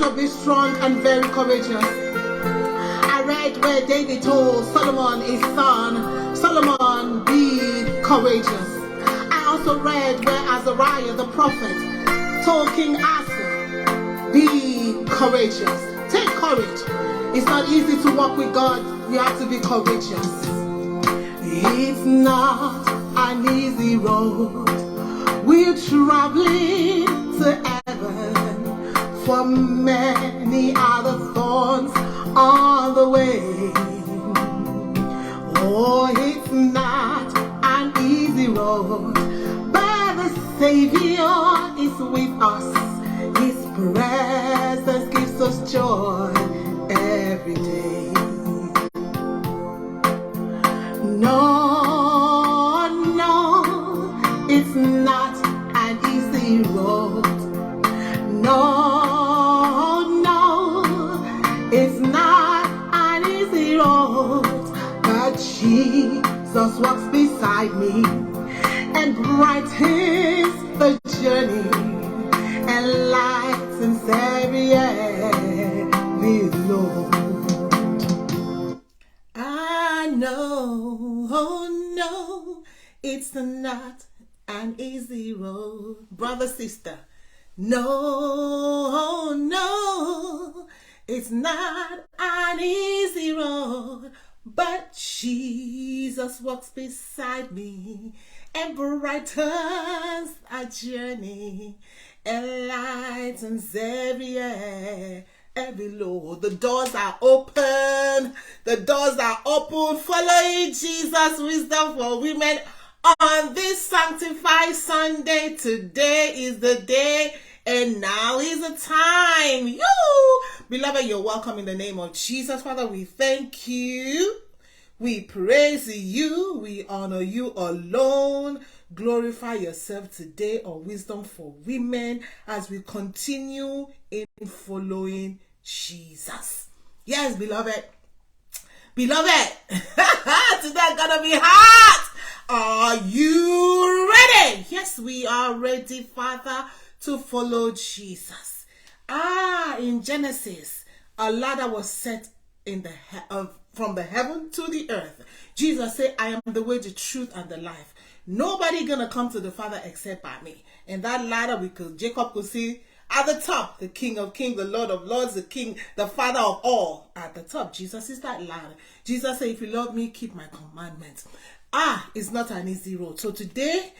to be strong and very courageous. I read where David told Solomon, his son, Solomon, be courageous. I also read where Azariah, the prophet, told King Asa, be courageous. Take courage. It's not easy to walk with God. You have to be courageous. It's not an easy road. We're traveling to heaven, for many are the thorns on the way. Oh, it's not an easy road, but the Savior is with us. His presence gives us joy every day. No, no, it's not an easy road. No, no, it's not an easy road, but Jesus walks beside me and brightens the journey and lightens every load. I know, oh no, it's not an easy road. Brother, sister, no, no, it's not an easy road, but Jesus walks beside me and brightens our journey and lightens every load. The doors are open. The doors are open. Following Jesus, Wisdom for Women on this Sanctified Sunday. Today is the day and now is the time. You, beloved, you're welcome in the name of Jesus. Father, we thank you. We praise you. We honor you alone. Glorify yourself today on Wisdom for Women as we continue in following Jesus. Yes, beloved. Beloved, today gonna be hot. Are you ready? Yes, we are ready, Father, to follow Jesus. In Genesis, a ladder was set in the from the heaven to the earth. Jesus said, I am the way, the truth, and the life. Nobody gonna come to the Father except by me. And that ladder, Jacob could see at the top, the King of Kings, the Lord of Lords, the King, the Father of all. At the top, Jesus is that ladder. Jesus said, if you love me, keep my commandments. It's not an easy road. So today,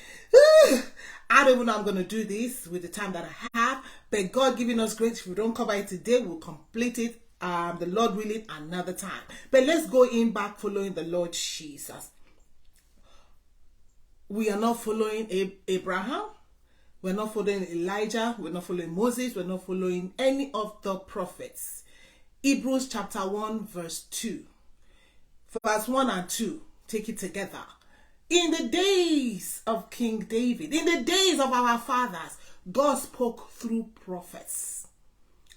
I don't even know I'm going to do this with the time that I have, but God giving us grace. If we don't cover it today, we'll complete it, the Lord willing, another time. But let's go in back following the Lord Jesus. We are not following Abraham. We're not following Elijah. We're not following Moses. We're not following any of the prophets. Hebrews chapter 1 verse 2. Verse 1 and 2. Take it together. In the days of King David, in the days of our fathers, God spoke through prophets.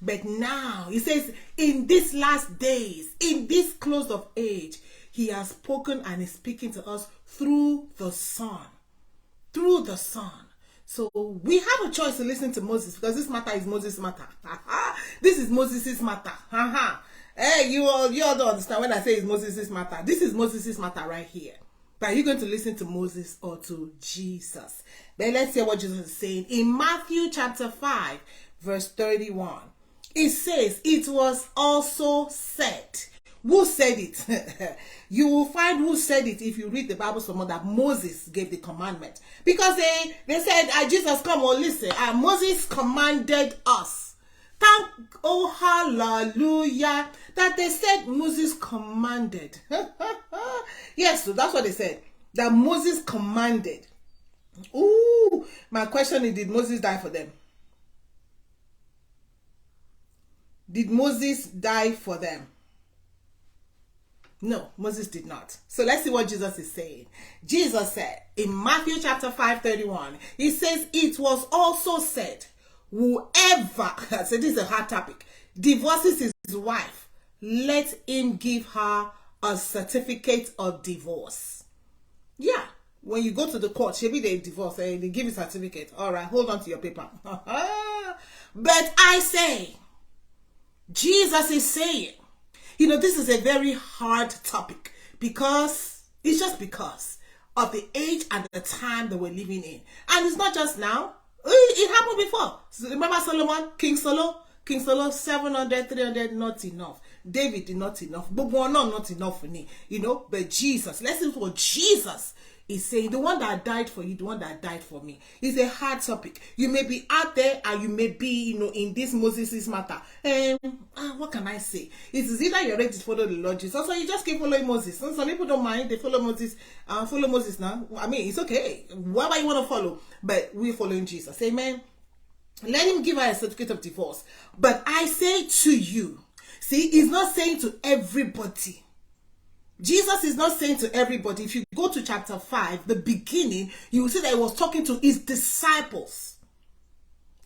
But now, he says, in these last days, in this close of age, he has spoken and is speaking to us through the Son. Through the Son. So we have a choice to listen to Moses because this matter is Moses' matter. This is Moses' matter. Hey, you all don't understand when I say it's Moses' matter. This is Moses' matter right here. But are you going to listen to Moses or to Jesus? Then let's hear what Jesus is saying. In Matthew chapter 5, verse 31, it says, it was also said. Who said it? You will find who said it if you read the Bible somewhere that Moses gave the commandment. Because they said, Jesus, come on, listen. Moses commanded us. Hallelujah, that they said Moses commanded. Yes, so that's what they said. That Moses commanded. Ooh, my question is, did Moses die for them? Did Moses die for them? No, Moses did not. So let's see what Jesus is saying. Jesus said in Matthew chapter 5:31, he says, it was also said, whoever, so this is a hard topic, divorces his wife, let him give her a certificate of divorce. Yeah, when you go to the court, maybe they divorce, they give you a certificate. All right, hold on to your paper. But I say, Jesus is saying, this is a very hard topic because it's just because of the age and the time that we're living in. And it's not just now. It happened before. Remember Solomon, King Solo, 700, 300, not enough. David did not enough. But not enough for me. But Jesus, listen to what Jesus is saying. The one that died for you, the one that died for me. It's a hard topic. You may be out there and you may be, in this Moses' matter. What can I say? It is either you're ready to follow the Lord Jesus, or you just keep following Moses. Some people don't mind. They follow Moses. Follow Moses now. I mean, it's okay. Whatever you want to follow. But we're following Jesus. Amen. Let him give her a certificate of divorce. But I say to you, see, he's not saying to everybody. Jesus is not saying to everybody. If you go to chapter 5, the beginning, you will see that he was talking to his disciples.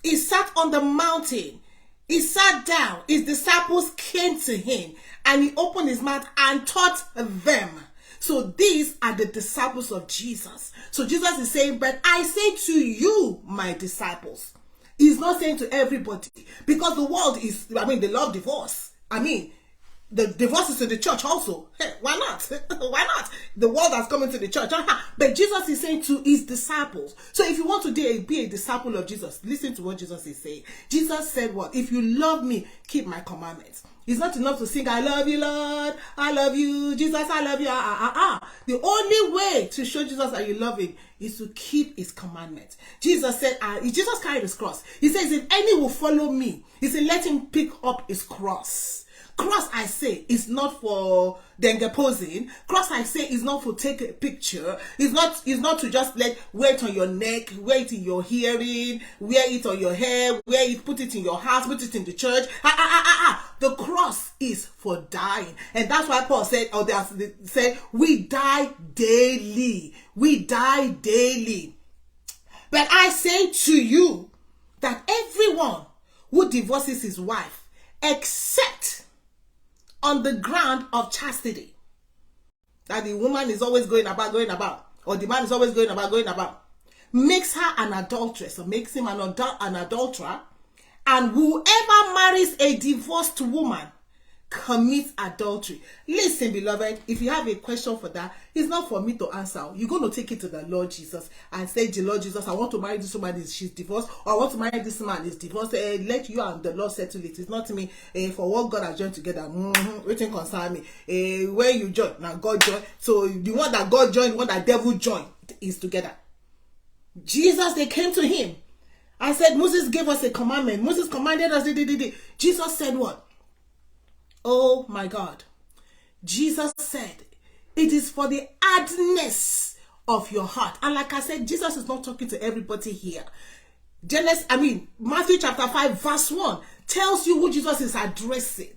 He sat on the mountain. He sat down. His disciples came to him and he opened his mouth and taught them. So these are the disciples of Jesus. So Jesus is saying, but I say to you, my disciples. He's not saying to everybody, because the world is, they love divorce. The divorce is in the church also. Hey, why not? Why not? The world has come into the church. But Jesus is saying to his disciples. So if you want to be a disciple of Jesus, listen to what Jesus is saying. Jesus said what? If you love me, keep my commandments. It's not enough to sing, I love you, Lord. I love you, Jesus, I love you. The only way to show Jesus that you love him is to keep his commandments. Jesus said, Jesus carried his cross. He says, if any will follow me, he said, let him pick up his cross. Cross, I say, is not for dengue posing. Cross, I say, is not for take a picture. It's not to just wear it on your neck, wear it in your hearing, wear it on your hair, put it in your house, put it in the church. The cross is for dying. And that's why Paul said, they said, we die daily. We die daily. But I say to you that everyone who divorces his wife, except on the ground of chastity, that the woman is always going about, or the man is always going about, makes her an adulteress, or makes him an adulterer, and whoever marries a divorced woman commits adultery. Listen, beloved, if you have a question for that, it's not for me to answer. You're going to take it to the Lord Jesus and say, the Lord Jesus, I want to marry this woman, she's divorced, or I want to marry this man, is divorced. Let you and the Lord settle it. It's not me. For what God has joined together, waiting concern me. Where you join, now God join. So the one that God joined, the one that devil joined is together. Jesus, they came to him. I said, Moses gave us a commandment. Moses commanded us. Jesus said what? Oh my God. Jesus said, it is for the hardness of your heart. And like I said, Jesus is not talking to everybody here. Matthew chapter 5 verse 1 tells you who Jesus is addressing.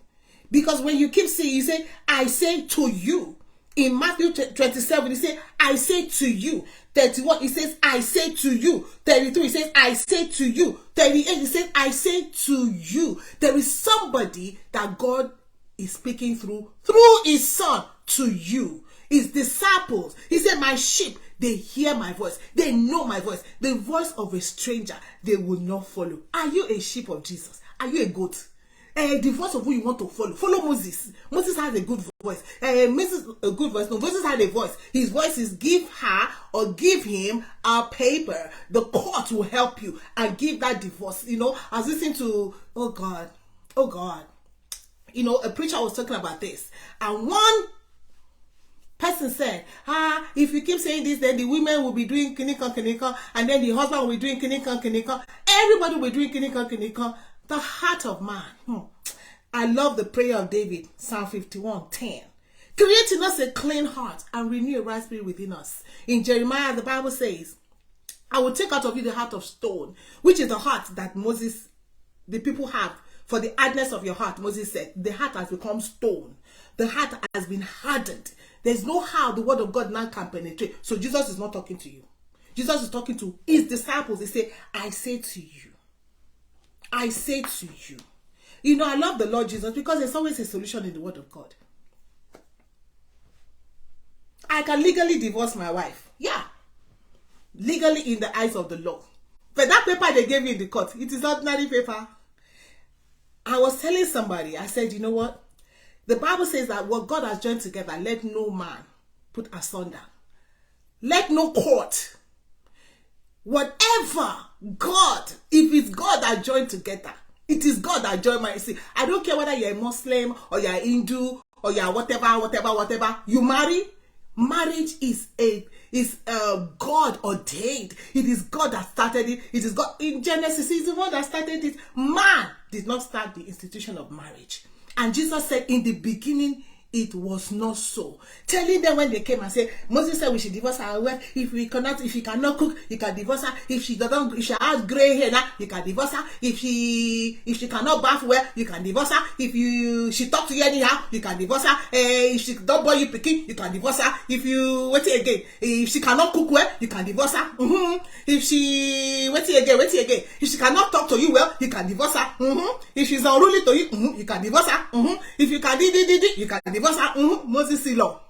Because when you keep saying, you say, I say to you. In Matthew 27, he says, I say to you. 31, he says, I say to you. 32, he says, I say to you. 38, he says, I say to you. There is somebody that God is speaking through his son to you. His disciples. He said, my sheep, they hear my voice. They know my voice. The voice of a stranger, they will not follow. Are you a sheep of Jesus? Are you a goat? The voice of who you want to follow. Follow Moses. Moses has a good voice. Moses a good voice. No, Moses had a voice. His voice is give her or give him a paper. The court will help you and give that divorce. I was listening to, oh God. A preacher was talking about this. And one person said, if you keep saying this, then the women will be doing kinika, and then the husband will be doing kinika. Everybody will be doing kinika. The heart of man. I love the prayer of David, Psalm 51:10. Create in us a clean heart and renew a right spirit within us. In Jeremiah, the Bible says, I will take out of you the heart of stone, which is the heart that the people have. For the hardness of your heart, Moses said, the heart has become stone. The heart has been hardened. There's no how the word of God now can penetrate. So Jesus is not talking to you. Jesus is talking to his disciples. He said, I say to you. I say to you. I love the Lord Jesus because there's always a solution in the word of God. I can legally divorce my wife. Yeah. Legally in the eyes of the law. But that paper they gave you in the court, it is ordinary paper. I was telling somebody, I said, you know what? The Bible says that what God has joined together, let no man put asunder. Let no court. Whatever God, if it's God that joined together, it is God that joined my. See, I don't care whether you're a Muslim or you're a Hindu or you're whatever. You marry. Marriage is God ordained. It is God that started it. It is God in Genesis. He's the one that started it. Man did not start the institution of marriage. And Jesus said, in the beginning, it was not so. Telling them when they came and said, Moses said we should divorce our wife. If she cannot cook, you can divorce her. If she has gray hair now, you can divorce her. If she cannot bath well, you can divorce her. If she talk to you anyhow, you can divorce her. If she don't boy you picking, you can divorce her. If she cannot cook well, you can divorce her. If she if she cannot talk to you well, you can divorce her. If she's unruly to you, you can divorce her. If you can you can divorce her. Moses law.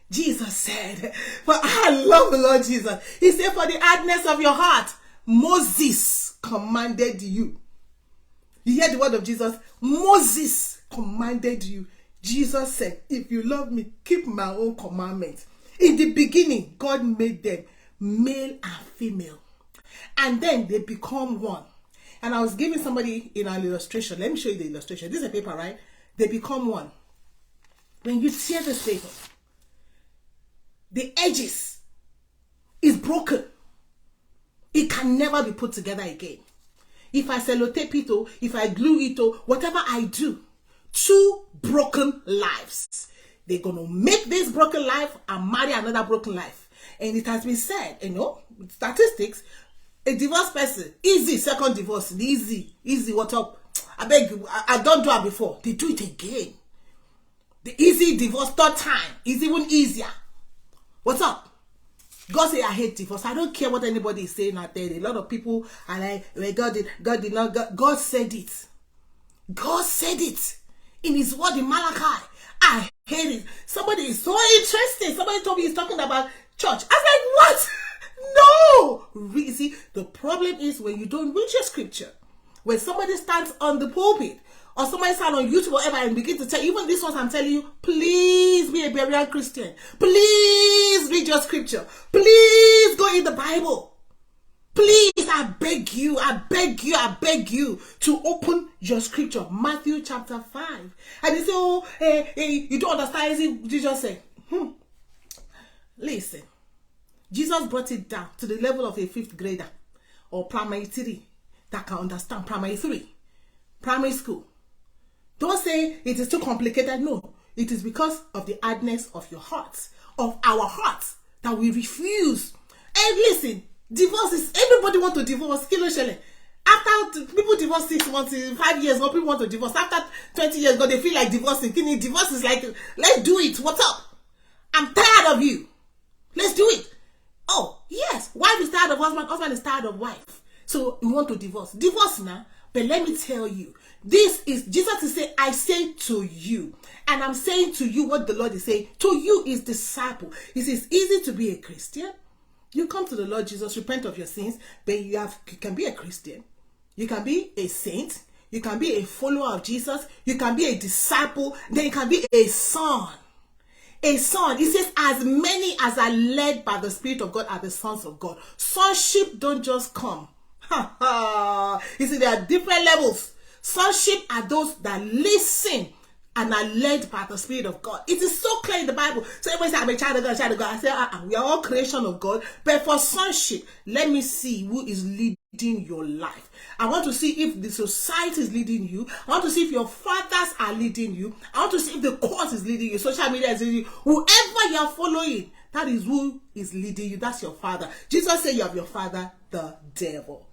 Jesus said, for I love the Lord Jesus. He said, for the hardness of your heart, Moses commanded you. You hear the word of Jesus? Moses commanded you. Jesus said, if you love me, keep my own commandments. In the beginning, God made them male and female. And then they become one. And I was giving somebody in an illustration. Let me show you the illustration. This is a paper, right? They become one. When you tear this paper, the edges is broken. It can never be put together again. If I sellotape it, or if I glue it, or whatever I do, two broken lives. They're going to make this broken life and marry another broken life. And it has been said, statistics, a divorced person, easy, second divorce, easy, what up? I beg you, I don't do it before. They do it again. The easy divorce, third time, is even easier. What's up? God say I hate divorce. I don't care what anybody is saying out there. A lot of people are like, well, God did not. God said it. God said it in His word in Malachi. I hate it. Somebody is so interesting. Somebody told me he's talking about church. I was like, what? No. See, the problem is when you don't read your scripture. When somebody stands on the pulpit or somebody stands on YouTube or whatever and begin to tell, even this one I'm telling you, please be a Berean Christian. Please read your scripture. Please go in the Bible. Please, I beg you to open your scripture. Matthew chapter 5. And they say, you don't understand. Is it Jesus said? Listen, Jesus brought it down to the level of a 5th grader or primary 3 that can understand. Primary 3, primary school. Don't say it is too complicated. No, it is because of the hardness of your hearts, of our hearts, that we refuse. And listen, divorce is, everybody want to divorce. After people divorce 6 months, 5 years, people want to divorce. After 20 years, they feel like divorcing. Divorce is like, let's do it. What's up? I'm tired of you. Let's do it. Oh, yes. Wife is tired of husband. Husband is tired of wife. So you want to divorce. Divorce now. But let me tell you, this is, Jesus is saying, I say to you. And I'm saying to you what the Lord is saying. To you is disciple. It is easy to be a Christian. You come to the Lord Jesus, repent of your sins, but you can be a Christian. You can be a saint. You can be a follower of Jesus. You can be a disciple. Then you can be a son. A son. It says, as many as are led by the Spirit of God are the sons of God. Sonship don't just come. You see, there are different levels. Sonship are those that listen and are led by the Spirit of God. It is so clear in the Bible. So everybody say, I'm a child of God, child of God. I say, we are all creation of God. But for sonship, let me see who is leading your life. I want to see if the society is leading you. I want to see if your fathers are leading you. I want to see if the court is leading you. Social media is leading you. Whoever you are following, that is who is leading you. That's your father. Jesus said you have your father, the devil.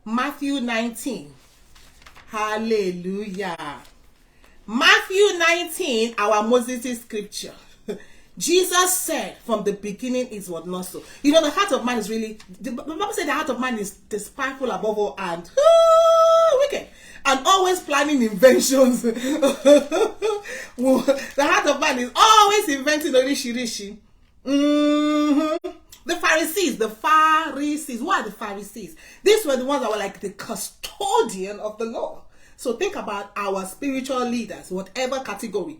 Matthew 19. Hallelujah. Matthew 19, our Moses' scripture. Jesus said from the beginning it was not so. You know, the heart of man is really, the Bible said the heart of man is despiteful above all and wicked. And always planning inventions. The heart of man is always inventing rishi. The Pharisees. The Pharisees. Who are the Pharisees? These were the ones that were like the custodian of the law. So think about our spiritual leaders, whatever category.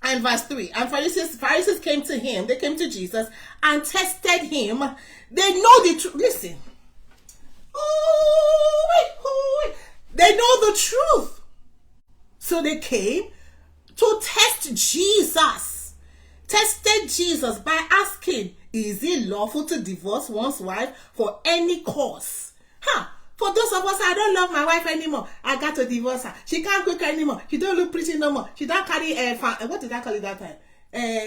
And verse 3, and Pharisees came to him, they came to Jesus and tested him. They know the truth. Listen. They know the truth. So they came to test Jesus. Tested Jesus by asking, is it lawful to divorce one's wife for any cause? For those of us, I don't love my wife anymore. I got to divorce her. She can't cook anymore. She don't look pretty no more. She don't carry what did I call it that time?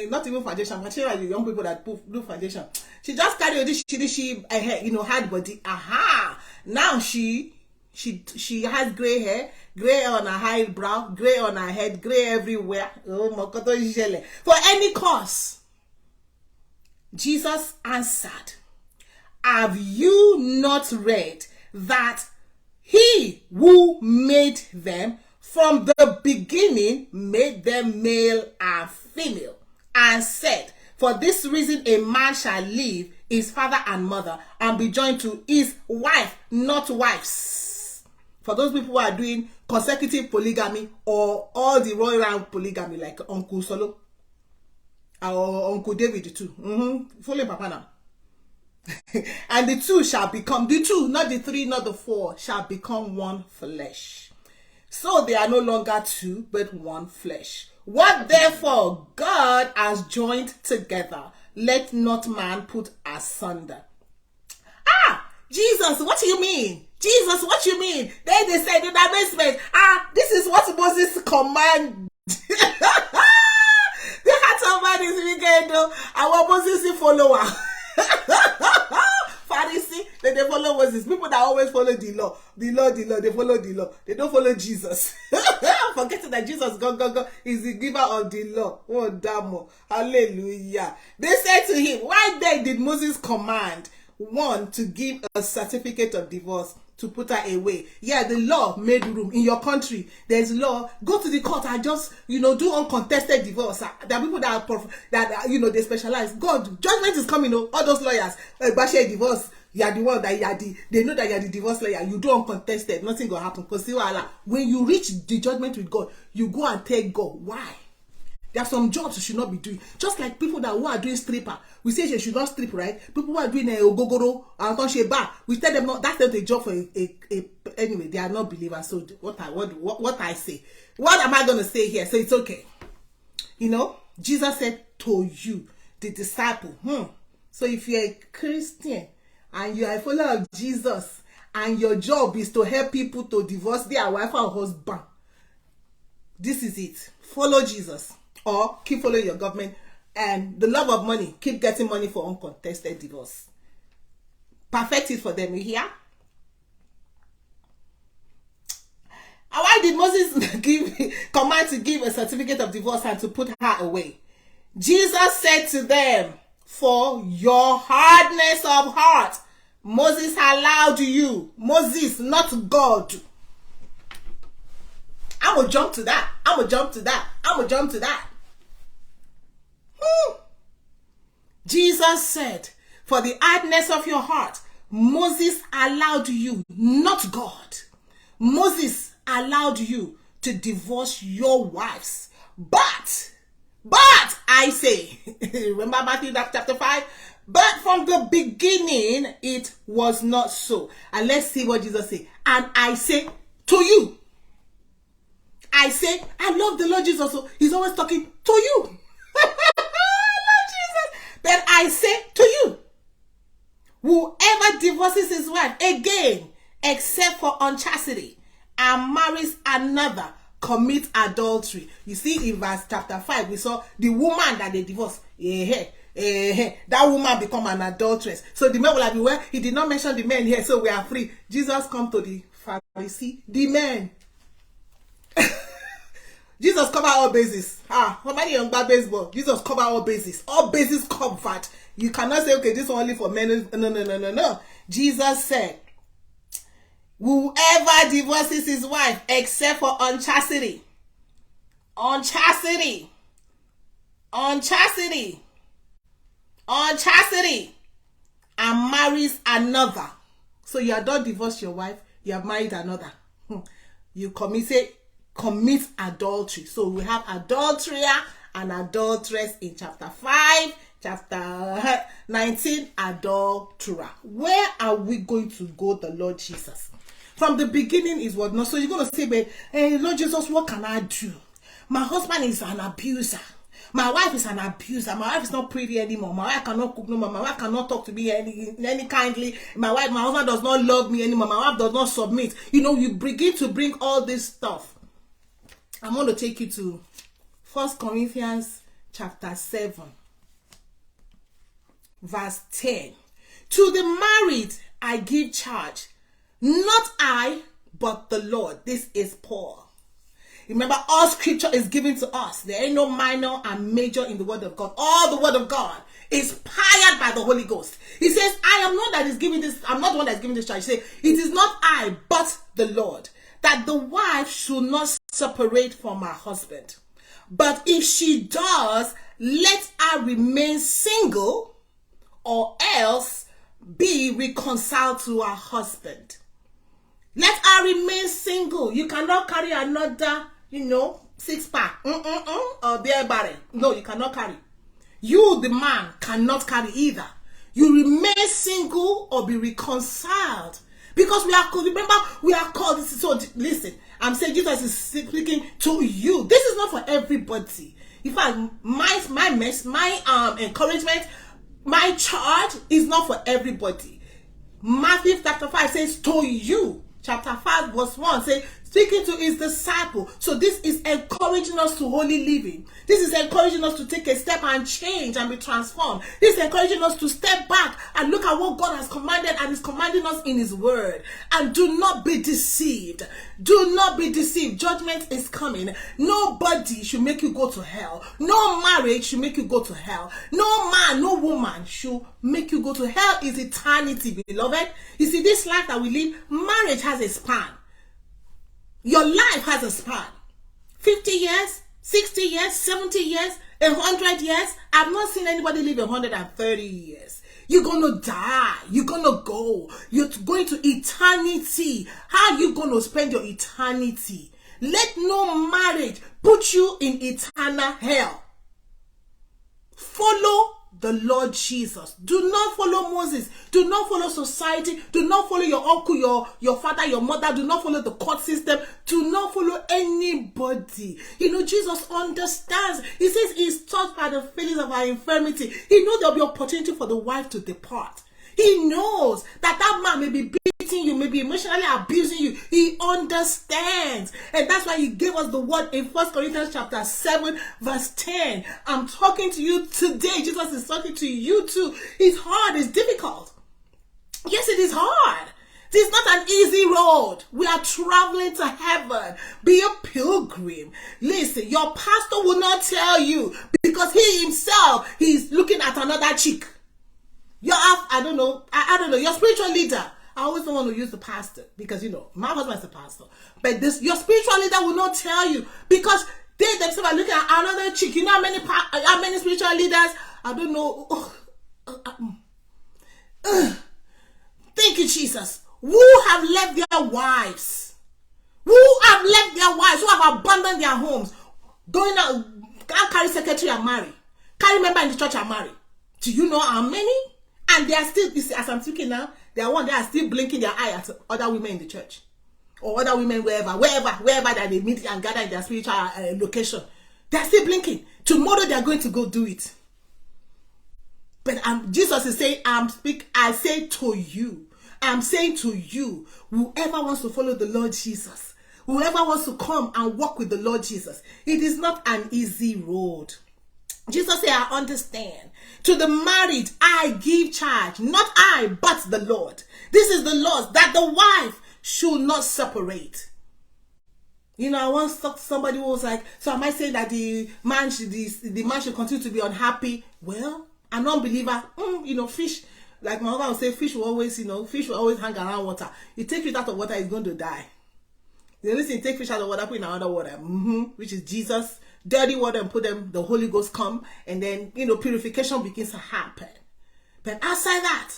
Not even foundation. But she like the young people that do foundation. She just carry this hard body. Aha! Now she has gray hair, gray on her eyebrow, gray on her head, gray everywhere. Oh my God! For any cause. Jesus answered, have you not read that he who made them from the beginning made them male and female, and said, for this reason a man shall leave his father and mother and be joined to his wife, not wives. For those people who are doing consecutive polygamy or all the royal round polygamy, like Uncle Solo or Uncle David too. Follow Papa now. And the two shall become, the two, not the three, not the four, shall become one flesh. So they are no longer two, but one flesh. What therefore God has joined together, let not man put asunder. Jesus, what do you mean? Jesus, what do you mean? Then they said in the basement, this is what Moses command. They had somebody this weekend, I want Moses to follow her. Pharisee, they follow Moses. People that always follow the law, they follow the law. They don't follow Jesus. Forgetting that Jesus, God, is the giver of the law. Oh, damn! Hallelujah. They said to him, why then did Moses command one to give a certificate of divorce, to put her away? Yeah, the law made room. In your country, there's law. Go to the court and just, do uncontested divorce. There are people that they specialize. God, judgment is coming. All those lawyers, divorce. You are the one that they know that you are the divorce lawyer. You do uncontested. Nothing will happen. Because when you reach the judgment with God, you go and tell God why. There are some jobs you should not be doing. Just like people who are doing stripper. We say they should not strip, right? People who are doing a ogogoro and touch bar. We tell them, no, that's not a job for anyway, they are not believers. So what I say. What am I going to say here? So it's okay. Jesus said to you, the disciple. So if you're a Christian and you are a follower of Jesus and your job is to help people to divorce their wife or husband, this is it. Follow Jesus. Or keep following your government, and the love of money, keep getting money for uncontested divorce. Perfect it for them, you hear? And why did Moses command to give a certificate of divorce and to put her away? Jesus said to them, for your hardness of heart, Moses allowed you. Moses, not God. I'm going to jump to that. Jesus said, for the hardness of your heart, Moses allowed you, not God. Moses allowed you to divorce your wives. But I say, remember Matthew chapter 5? But from the beginning, it was not so. And let's see what Jesus said. And I say to you, I love the Lord Jesus. So he's always talking to you. But I say to you, whoever divorces his wife again, except for unchastity, and marries another, commits adultery. You see, in verse chapter 5, we saw the woman that they divorced. That woman become an adulteress. So the man will be well. He did not mention the men here, so we are free. Jesus come to the Pharisee, the men. Jesus cover all bases. Somebody on bad baseball. Jesus cover all bases. All bases covered. You cannot say, okay, this is only for men. No. Jesus said, whoever divorces his wife except for unchastity, and marries another. So you have not divorced your wife, you have married another. You commit adultery. So we have adulterer and adulteress in chapter 5, chapter 19, adulterer. Where are we going to go, the Lord Jesus? From the beginning is what not. So you're going to say, but hey, Lord Jesus, what can I do? My husband is an abuser. My wife is an abuser. My wife is not pretty anymore. My wife cannot cook no more. My wife cannot talk to me any kindly. My husband does not love me anymore. My wife does not submit. You begin to bring all this stuff. I'm going to take you to 1 Corinthians chapter 7, verse 10. To the married I give charge, not I, but the Lord. This is Paul. Remember, all scripture is given to us. There ain't no minor and major in the word of God. All the word of God is inspired by the Holy Ghost. He says, I am not that is giving this, I'm not the one that is giving this charge. He says, it is not I, but the Lord, that the wife should not separate from her husband. But if she does, let her remain single, or else be reconciled to her husband. Let her remain single. You cannot carry another, 6-pack or beer barrel. No, you cannot carry. You, the man, cannot carry either. You remain single or be reconciled. Because we are called. So listen, I'm saying Jesus is speaking to you. This is not for everybody. In fact, my encouragement, my charge is not for everybody. Matthew chapter 5 says to you. Chapter 5 verse 1 says, speaking to his disciple. So this is encouraging us to holy living. This is encouraging us to take a step and change and be transformed. This is encouraging us to step back and look at what God has commanded and is commanding us in his word. And do not be deceived. Do not be deceived. Judgment is coming. Nobody should make you go to hell. No marriage should make you go to hell. No man, no woman should make you go to hell. Is eternity, beloved. You see, this life that we live, marriage has a span. Your life has a span. 50 years, 60 years, 70 years, 100 years. I've not seen anybody live 130 years. You're going to die. You're going to go. You're going to eternity. How are you going to spend your eternity? Let no marriage put you in eternal hell. Follow the Lord Jesus. Do not follow Moses. Do not follow society. Do not follow your uncle, your father, your mother. Do not follow the court system. Do not follow anybody. Jesus understands. He says he's taught by the feelings of our infirmity. He knows there'll be opportunity for the wife to depart. He knows that man may be beating you, may be emotionally abusing you. He understands. And that's why he gave us the word in 1 Corinthians chapter 7, verse 10. I'm talking to you today. Jesus is talking to you too. It's hard. It's difficult. Yes, it is hard. It's not an easy road. We are traveling to heaven. Be a pilgrim. Listen, your pastor will not tell you because he himself, he's looking at another chick. I don't know, your spiritual leader. I always don't want to use the pastor because, my husband is a pastor. But your spiritual leader will not tell you because they themselves are looking at another chick. You know how many spiritual leaders, I don't know. Thank you, Jesus. Who have left their wives? Who have abandoned their homes? Going out, can't carry secretary and marry. Carry member in the church and marry. Do you know how many? And they are still, you see, as I'm speaking now, they are still blinking their eye at other women in the church. Or other women wherever that they meet and gather in their spiritual location. They are still blinking. Tomorrow they are going to go do it. But Jesus is saying, I say to you, I'm saying to you, whoever wants to follow the Lord Jesus, whoever wants to come and walk with the Lord Jesus, it is not an easy road. Jesus said, I understand. To the married, I give charge. Not I, but the Lord. This is the Lord, that the wife should not separate. I once talked to somebody who was like, so am I saying that the man should continue to be unhappy? Well, an unbeliever, fish, like my mother would say, fish will always hang around water. You take it out of water, it's going to die. The only thing, take fish out of water, put in another water, which is Jesus. Dirty water and put them, the Holy Ghost come, and then, purification begins to happen. But outside that,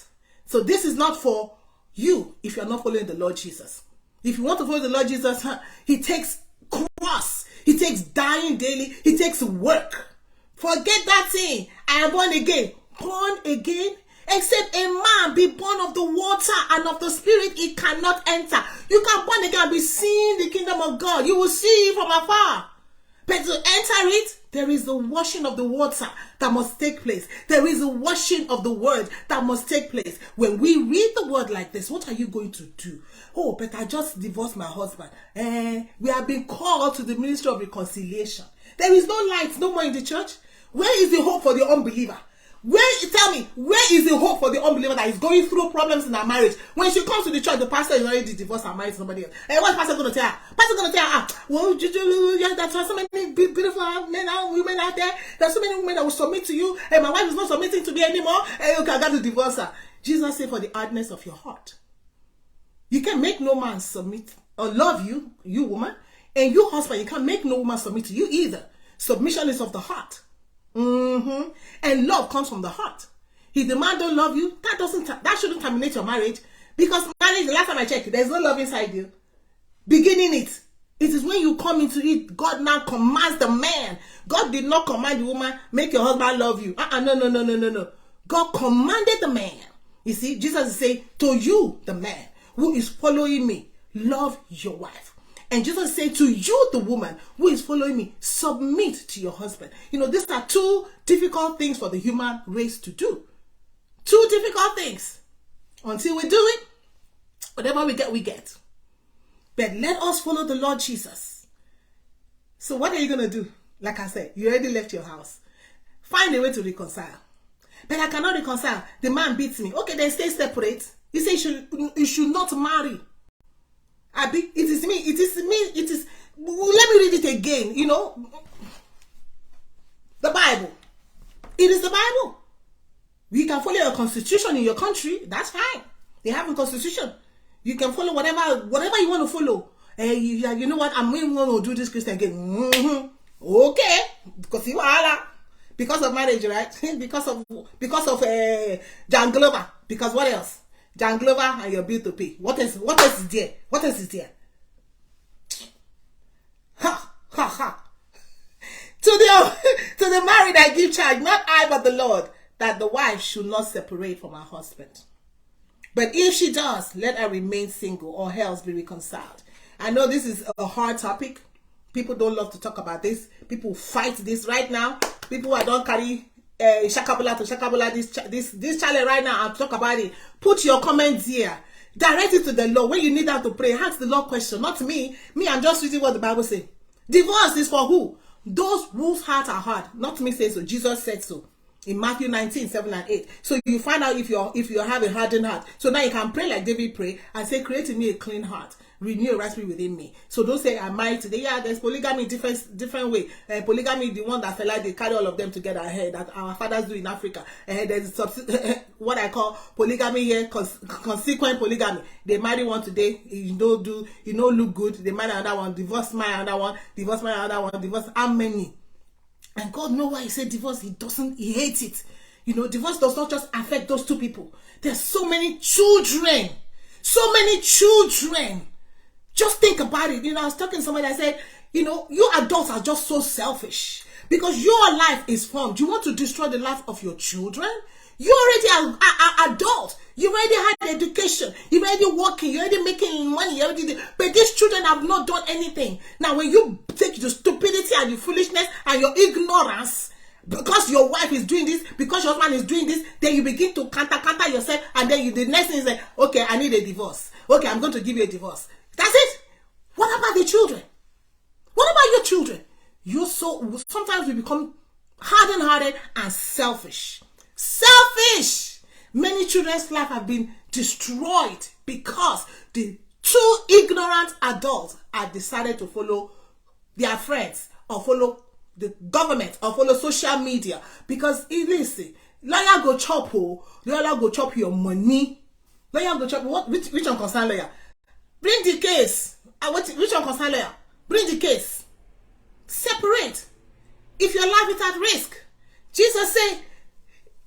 So this is not for you if you're not following the Lord Jesus. If you want to follow the Lord Jesus, he takes cross. He takes dying daily. He takes work. Forget that thing. I am born again. Born again? Except a man be born of the water and of the Spirit, he cannot enter. You can born again and be seeing the kingdom of God. You will see it from afar. But to enter it, there is the washing of the water that must take place. There is the washing of the word that must take place. When we read the word like this, what are you going to do? Oh, but I just divorced my husband. We have been called to the ministry of reconciliation. There is no light, no more in the church. Where is the hope for the unbeliever? Tell me, where is the hope for the unbeliever that is going through problems in her marriage? When she comes to the church, the pastor is already divorced and married to somebody else. And what's the pastor going to tell her? Pastor going to tell her, well, there's so many beautiful men and women out there. There's so many women that will submit to you. And my wife is not submitting to me anymore. And okay, I got to divorce her. Jesus said, for the hardness of your heart. You can make no man submit or love you, you woman. And you husband, you can't make no woman submit to you either. Submission is of the heart. And love comes from the heart. If the man don't love you, that shouldn't terminate your marriage. Because marriage, the last time I checked, there's no love inside you. Beginning it is when you come into it, God now commands the man. God did not command the woman, make your husband love you. No. God commanded the man. You see, Jesus is saying, to you, the man who is following me, love your wife. And Jesus said to you, the woman who is following me, submit to your husband. You know, these are two difficult things for the human race to do. Two difficult things. Until we do it, whatever we get, we get. But let us follow the Lord Jesus. So what are you going to do? Like I said, you already left your house. Find a way to reconcile. But I cannot reconcile. The man beats me. Okay, then stay separate. He says you should not marry. It is me. Let me read it again. You know, the Bible. It is the Bible. You can follow your constitution in your country. That's fine. They have a constitution. You can follow whatever you want to follow. You know what? I'm going to do this Christian again. Okay, because of marriage, right? because of John Glover. Because what else? John Glover and your bill to pay. What else is there? What else is there? Ha. To the married I give charge, not I but the Lord, that the wife should not separate from her husband. But if she does, let her remain single or else be reconciled. I know this is a hard topic. People don't love to talk about this. People fight this right now. People who don't carry shakabula to shakabula this challenge right now and talk about it. Put your comments here. Direct it to the Lord. When you need that to pray, ask the Lord question, not me. I'm just reading what the Bible says. Divorce is for who? Those whose hearts are hard. Not me say so. Jesus said so in Matthew 19:7-8. So you find out if you have a hardened heart. So now you can pray like David prayed and say, create in me a clean heart. Renew a right spirit within me. So don't say I'm married today. Yeah, there's polygamy different way. Polygamy, the one that fell like they carry all of them together ahead that our fathers do in Africa. There's what I call polygamy here, consequent polygamy. They marry one today, you know look good. They marry another one, divorce my another one, divorce my another one, divorce how many? And God knows why he said divorce. He hates it. You know, divorce does not just affect those two people. There's so many children. Just think about it. You know, I was talking to somebody that said, you know, you adults are just so selfish because your life is formed. You want to destroy the life of your children? You already are adults. You already had education. You're already working. You're already making money. But these children have not done anything. Now, when you take your stupidity and your foolishness and your ignorance, because your wife is doing this, because your husband is doing this, then you begin to counter yourself, and then the next thing is like, okay, I need a divorce. Okay, I'm going to give you a divorce. That's it. What about the children? What about your children? Sometimes we become hardened and selfish. Selfish. Many children's life have been destroyed because the two ignorant adults have decided to follow their friends or follow the government or follow social media. Because listen, lawyer go chop lawyer go chop your money. Lawyer go chop which one concern lawyer? Bring the case. Which one concern lawyer? Bring the case. Separate. If your life is at risk, Jesus said,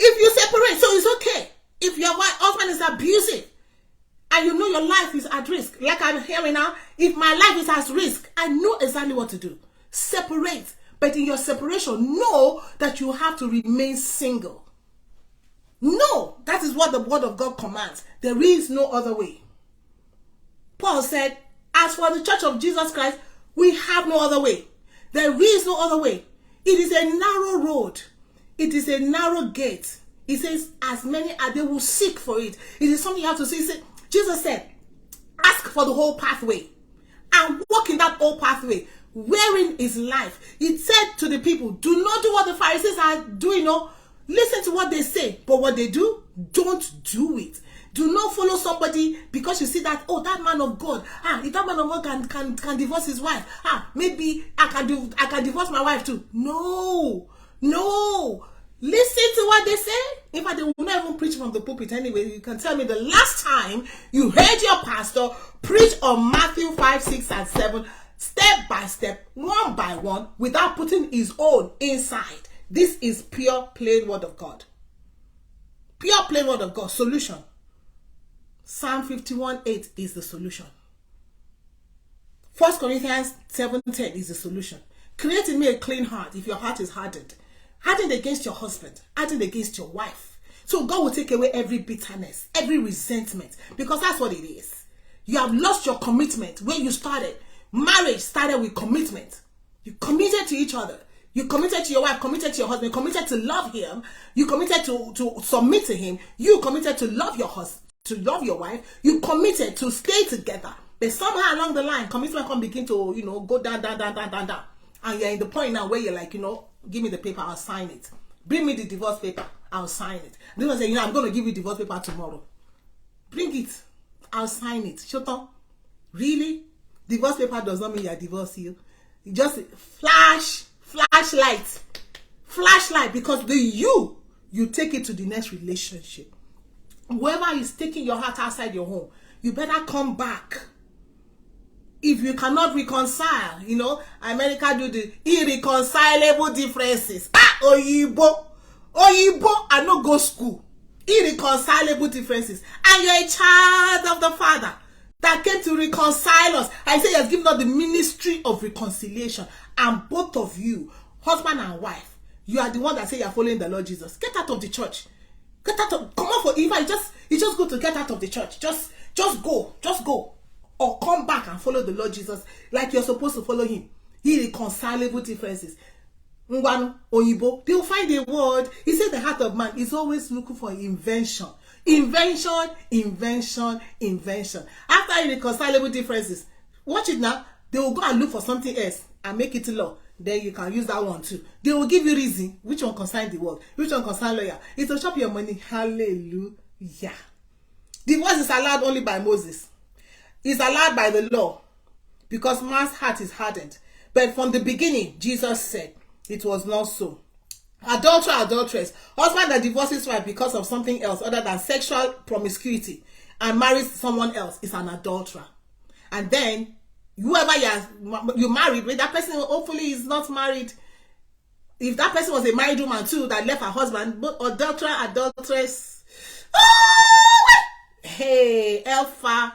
if you separate, so it's okay. If your husband is abusive, and you know your life is at risk, like I'm hearing now, if my life is at risk, I know exactly what to do. Separate. But in your separation, know that you have to remain single. No, that is what the word of God commands. There is no other way. Paul said, as for the church of Jesus Christ, we have no other way. There is no other way. It is a narrow road. It is a narrow gate. He says, as many as they will seek for it. It is something you have to see. Jesus said, ask for the whole pathway and walk in that whole pathway. Wherein is life? He said to the people, do not do what the Pharisees are doing. No, listen to what they say, but what they do, don't do it. Do not follow somebody because you see that, oh, that man of God, if that man of God can divorce his wife, maybe I can divorce my wife too. No. Listen to what they say. In fact, they will not even preach from the pulpit anyway. You can tell me the last time you heard your pastor preach on Matthew 5, 6, and 7, step by step, one by one, without putting his own inside. This is pure, plain word of God. Pure, plain word of God. Solution. Psalm 51:8 is the solution. 1 Corinthians 7:10 is the solution. Create in me a clean heart if your heart is hardened. Hardened against your husband, hardened against your wife. So God will take away every bitterness, every resentment, because that's what it is. You have lost your commitment where you started. Marriage started with commitment. You committed to each other. You committed to your wife, committed to your husband, committed to love him. You committed to submit to him. You committed to love your husband, to love your wife. You committed to stay together. But somehow along the line, commitment can begin to, go down. And you're in the point now where you're like, give me the paper, I'll sign it. Bring me the divorce paper, I'll sign it. They will say, I'm going to give you divorce paper tomorrow. Bring it, I'll sign it. Shut up. Really? Divorce paper does not mean you're divorcing you. You just flashlight, because you take it to the next relationship. Whoever is taking your heart outside your home, you better come back. If you cannot reconcile, America do the irreconcilable differences. Oyibo, I no go school. Irreconcilable differences. And you're a child of the Father that came to reconcile us. I say he has given us the ministry of reconciliation. And both of you, husband and wife, you are the one that say you're following the Lord Jesus. Get out of the church. Get out of, come on for Eva. It's just good to get out of the church. Just go. Or come back and follow the Lord Jesus like you're supposed to follow him. Irreconcilable differences. Ngwanu, Oyibo, they'll find a word. He said the heart of man is always looking for invention. Invention. After irreconcilable differences, watch it now. They will go and look for something else and make it law. Then you can use that one too. They will give you reason. Which one concern the world? Which one concern lawyer? It will chop your money. Hallelujah. Divorce is allowed only by Moses. It's allowed by the law because man's heart is hardened. But from the beginning, Jesus said it was not so. Adulterer, adulteress, husband that divorces wife because of something else other than sexual promiscuity and marries someone else is an adulterer. And then whoever you married with, that person hopefully is not married. If that person was a married woman too that left her husband, but adulterer, adulteress, hey, hellfire.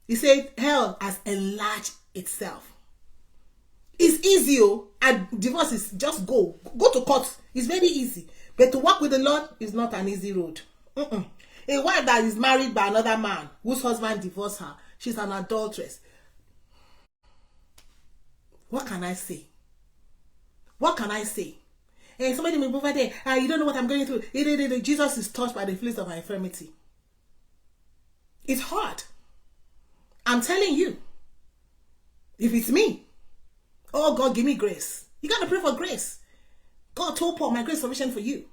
He said hell has enlarged itself. It's easy, and divorce is just go to court. It's very easy. But to walk with the Lord is not an easy road. A wife that is married by another man whose husband divorced her, she's an adulteress. What can I say? Hey, somebody may move over there. You don't know what I'm going through. Jesus is touched by the fleece of my infirmity. It's hard. I'm telling you. If it's me, oh God, give me grace. You got to pray for grace. God told Paul, my grace is sufficient for you.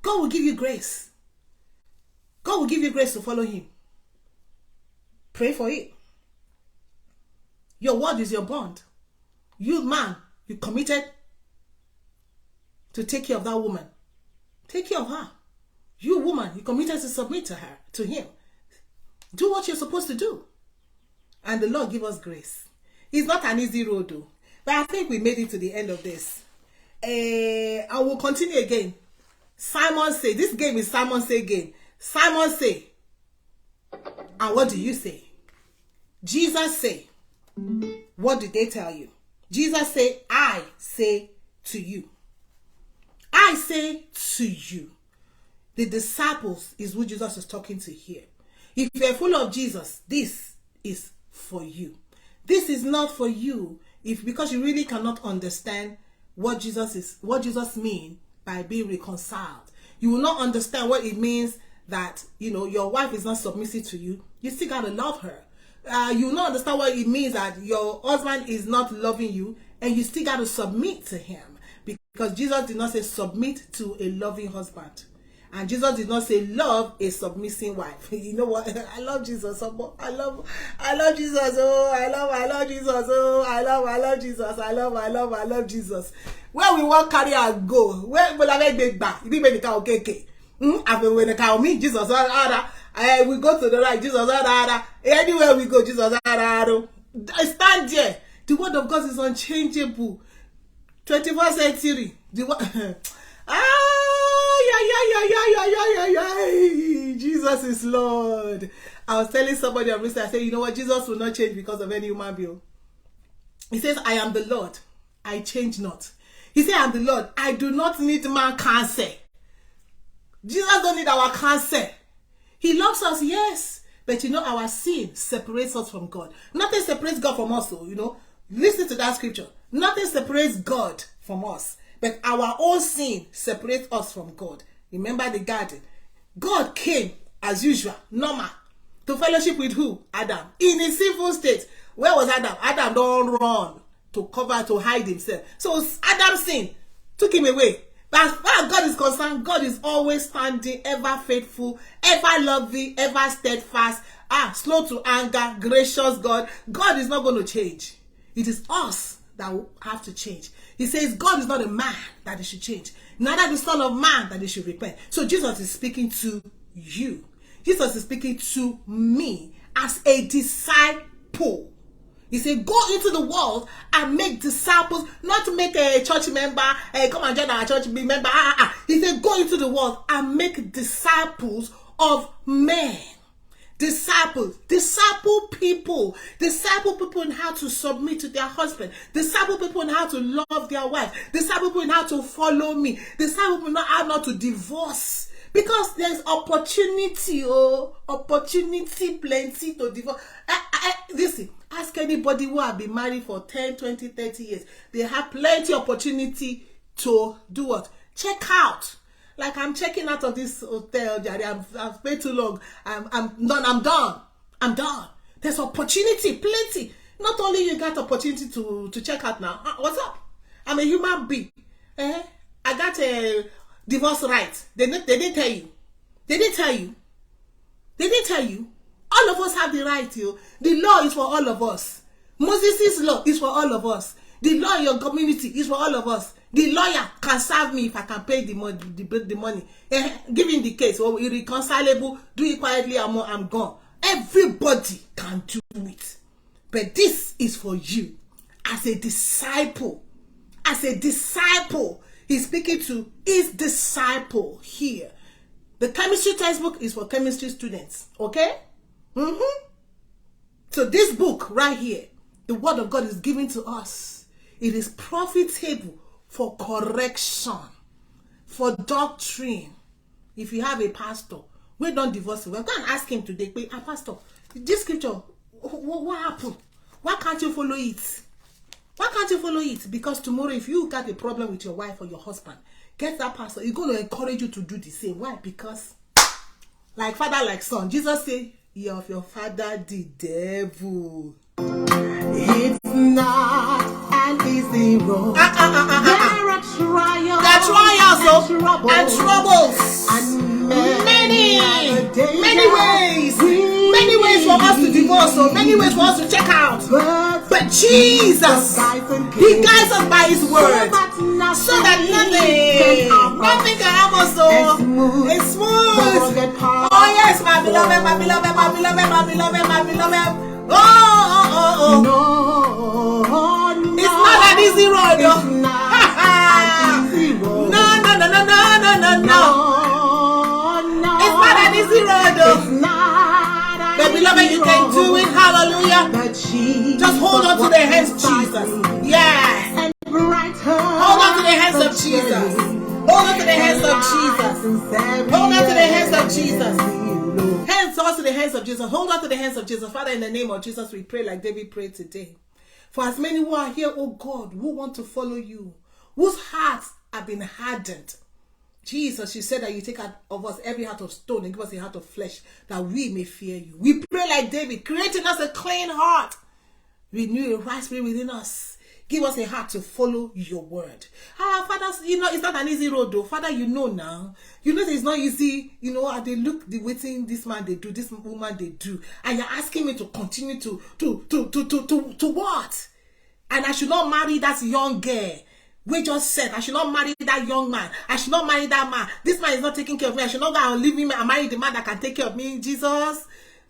God will give you grace. God will give you grace to follow him. Pray for it. Your word is your bond. You man, you committed to take care of that woman. Take care of her. You woman, you committed to submit to her, to him. Do what you're supposed to do. And the Lord give us grace. It's not an easy road though. But I think we made it to the end of this. I will continue again. Simon say, this game is Simon say game. Simon say, and what do you say? Jesus say, what did they tell you? Jesus say, I say to you. I say to you. The disciples is who Jesus is talking to here. If you're full of Jesus, this is for you. This is not for you because you really cannot understand what Jesus means by being reconciled. You will not understand what it means that, your wife is not submissive to you. You still gotta love her. You will not understand what it means that your husband is not loving you and you still gotta submit to him. Because Jesus did not say submit to a loving husband. And Jesus did not say love a submissive wife. You know what? I love Jesus. I love Jesus. Oh, I love Jesus. Oh, I love Jesus. I love Jesus. Where we want carry and go. Where will I make back? If you make the car okay. When the car me, Jesus. We go to the right, Jesus. Anywhere we go, Jesus. I stand there. The word of God is unchangeable. 21st century. Jesus is Lord. I was telling somebody on Insta, I said, you know what? Jesus will not change because of any human being. He says, I am the Lord. I change not. He said, I am the Lord. I do not need man counsel. Jesus don't need our counsel. He loves us, yes. But our sin separates us from God. Nothing separates God from us, though, Listen to that scripture. Nothing separates God from us. But our own sin separates us from God. Remember the garden. God came, as usual, normal, to fellowship with who? Adam. In a sinful state. Where was Adam? Adam don't run to hide himself. So Adam's sin took him away. But as far as God is concerned, God is always standing, ever faithful, ever loving, ever steadfast, slow to anger, gracious God. God is not going to change. It is us that will have to change. He says God is not a man that he should change, neither the Son of Man that he should repent. So Jesus is speaking to you. Jesus is speaking to me as a disciple. He said, go into the world and make disciples, not to make a church member, come and join our church, be member. He said, go into the world and make disciples of men. Disciple people in how to submit to their husband, disciple people in how to love their wife, disciple people in how to follow me, disciple people in how not to divorce, because there's opportunity plenty to divorce. Listen, ask anybody who have been married for 10, 20, 30 years. They have plenty opportunity to do what? Check out. Like I'm checking out of this hotel, Jerry. I've stayed too long. I'm done. There's opportunity, plenty. Not only you got opportunity to check out now. What's up? I'm a human being. I got a divorce right. They didn't tell you. They didn't tell you. All of us have the right, The law is for all of us. Moses' law is for all of us. The law in your community is for all of us. The lawyer can serve me if I can pay the money. Give him the case. Or irreconcilable, do it quietly, I'm gone. Everybody can do it. But this is for you. As a disciple. He's speaking to his disciple here. The chemistry textbook is for chemistry students. Okay? So this book right here, the word of God is given to us. It is profitable for correction, for doctrine. If you have a pastor, we don't divorce him. We're going to ask him today, pastor, this scripture, what happened? Why can't you follow it? Because tomorrow, if you got a problem with your wife or your husband, get that pastor. He's going to encourage you to do the same. Why? Because, like father, like son, Jesus said, you're of your father, the devil. It's not an easy road. There are trials and troubles and many ways for us to divorce, so many ways for us to check out. But Jesus, he guides us by his word, so that nothing can harm us. So it's smooth. Oh yes, my beloved. No, it's not an easy road. No. Jesus. Just hold on to the hands of Jesus. Yes. Hold on to the hands of Jesus. Hold on to the hands of Jesus. Hold on to the hands of Jesus. Hands on to the hands of Jesus. Hold on to the hands of Jesus. Father, in the name of Jesus, we pray like David prayed today. For as many who are here, oh God, who want to follow you, whose hearts have been hardened. Jesus, you said that you take out of us every heart of stone and give us a heart of flesh, that we may fear you. We pray like David, creating us a clean heart. Renew a right spirit within us. Give us a heart to follow your word. Father, it's not an easy road though. Father, now. It's not easy. They look the waiting this man they do, this woman they do. And you're asking me to continue to what? And I should not marry that young girl. We just said I should not marry that young man. I should not marry that man. This man is not taking care of me. I should not go and leave him and marry the man that can take care of me, Jesus.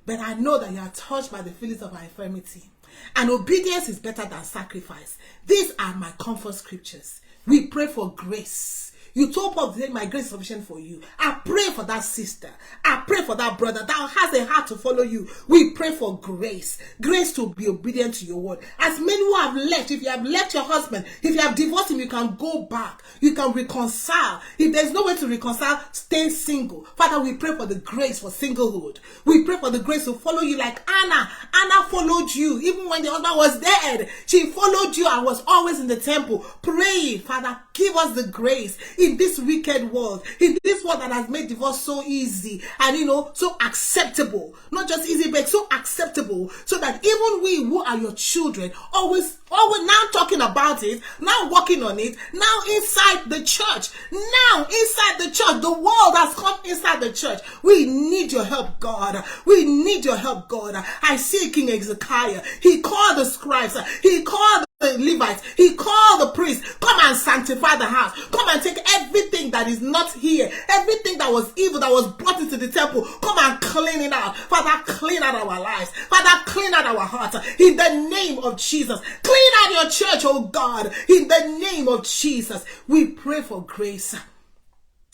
But I know that you are touched by the feelings of our infirmity. And obedience is better than sacrifice. These are my comfort scriptures. We pray for grace. You told Paul today, my grace is sufficient for you. I pray for that sister. I pray for that brother that has a heart to follow you. We pray for grace. Grace to be obedient to your word. As many who have left, if you have left your husband, if you have divorced him, you can go back. You can reconcile. If there's no way to reconcile, stay single. Father, we pray for the grace for singlehood. We pray for the grace to follow you like Anna. Anna followed you. Even when the husband was dead, she followed you and was always in the temple praying. Father, give us the grace in this wicked world, in this world that has made divorce so easy and so acceptable. Not just easy, but so acceptable, so that even we who are your children always now talking about it, now working on it, now inside the church, the world has come inside the church. We need your help, God. We need your help, God. I see King Hezekiah. He called the scribes. He called the Levites. He called the priests. Come and sanctify the house. Come and take everything that is not here, everything that was evil that was brought into the temple. Come and clean it out. Father, clean out our lives. Father, clean out our hearts. In the name of Jesus. Clean out your church, oh God. In the name of Jesus. We pray for grace.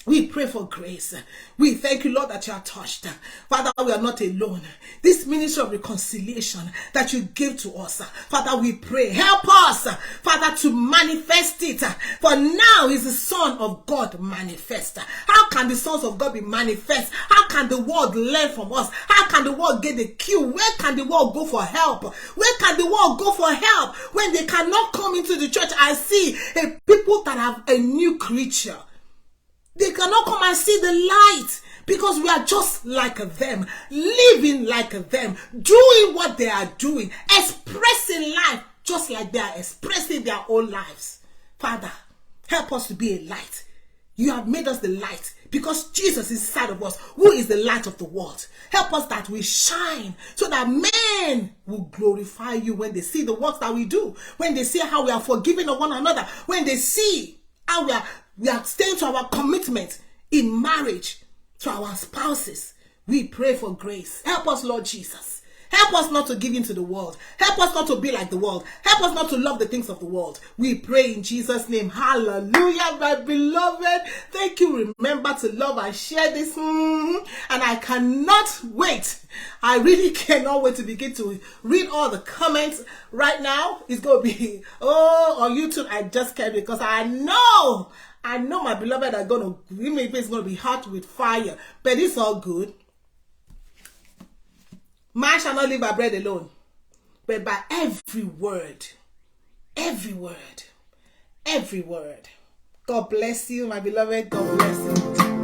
We pray for grace. We thank you, Lord, that you are touched. Father, we are not alone. This ministry of reconciliation that you gave to us, Father, we pray. Help us, Father, to manifest it. For now is the Son of God manifest. How can the sons of God be manifest? How can the world learn from us? How can the world get the cue? Where can the world go for help? Where can the world go for help when they cannot come into the church? I see a people that have a new creature. They cannot come and see the light because we are just like them, living like them, doing what they are doing, expressing life just like they are expressing their own lives. Father, help us to be a light. You have made us the light because Jesus is inside of us, who is the light of the world. Help us that we shine so that men will glorify you when they see the works that we do, when they see how we are forgiving of one another, when they see how we are staying to our commitment in marriage to our spouses. We pray for grace. Help us, Lord Jesus. Help us not to give in to the world. Help us not to be like the world. Help us not to love the things of the world. We pray in Jesus' name. Hallelujah, my beloved. Thank you. Remember to love and share this. And I cannot wait. I really cannot wait to begin to read all the comments right now. It's going to be, on YouTube. I just can't because I know my beloved are going to, maybe it's going to be hot with fire. But it's all good. Man shall not live by bread alone, but by every word. Every word. Every word. God bless you, my beloved. God bless you.